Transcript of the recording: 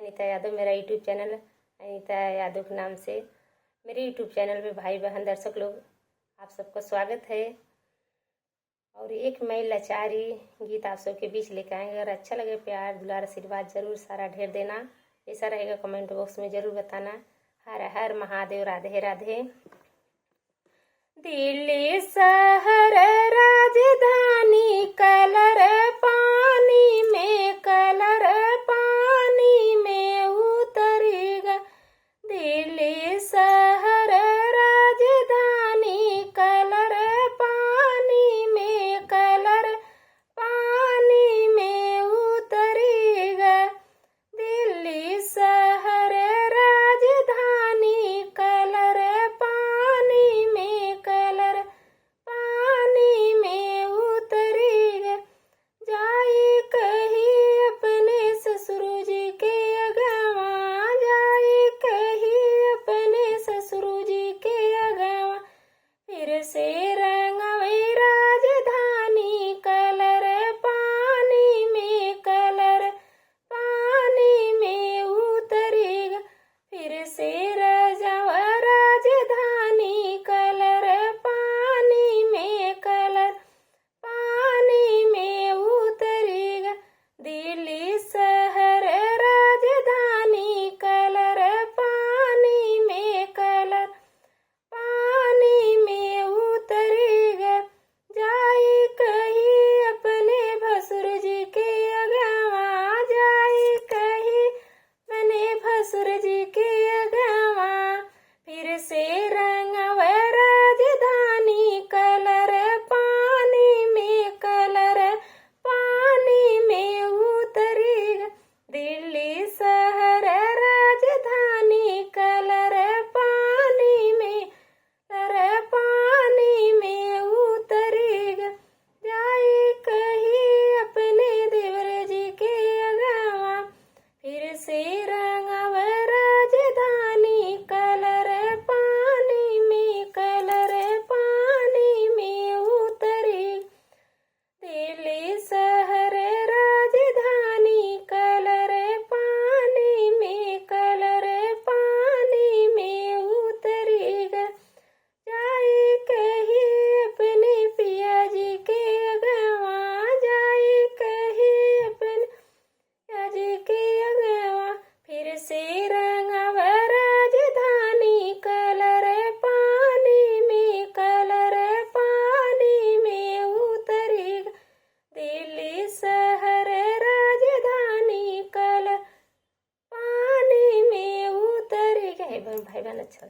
अनीता यादव मेरा YouTube channel Anita Yadav के नाम से मेरे यूट्यूब चैनल पे भाई बहन दर्शक लोग आप सबका स्वागत है। और एक मैं लाचारी गीत आप सबके बीच लेकर आएंगे। अगर अच्छा लगे प्यार दुलार आशीर्वाद जरूर सारा ढेर देना। ऐसा रहेगा कमेंट बॉक्स में जरूर बताना। हर हर महादेव, राधे राधे। दिल्ली शहर राजधानी कलर पानी में, कलर पानी में उतरेगा। दिल्ली शहर राजधानी कलर पानी में, कलर पानी में उतरेगा। दिल्ली शहर राजधानी कलर पानी में, कलर पानी में उतरेगा। जाए कहीं अपने ससुर जी के अगवा, जाए कहीं अपने ससुर जी के अगवा। फिर से रंगवे राजधानी कलर पानी में, कलर पानी में उतरेगा। फिर से रजवा राजधानी कलर पानी में, कलर पानी में उतरेगा। दिल्ली शहर राजधानी कलर पानी में, कलर पानी में उतरेगा। जाए कहीं अपने भसुर जी के अगवा, जाए कहीं अपने भसुर जी के अगवा। फिर से रंगवा राजधानी कलर पानी में, कलर पानी में उतरेगा। दिल्ली शहर राजधानी कलर पानी में, कलर पानी में उतरेगा। जाए कहीं अपने देवर जी के अगवा। फिर से रंगवा राजधानी कलर पानी में, कलर पानी में उतरेगा। दिल्ली शहर राजधानी कलर पानी में, कलर पानी में उतरेगा। जाए कहीं अपने पिया जी के अगवा, जाए कहीं अपने पिया जी के अगवा। फिर से रंगवा राजधानी कलर पानी में, कलर पानी में उतरेगा। दिल्ली शहर राजधानी कलर पानी में उतरेगा। भाई बहन अच्छा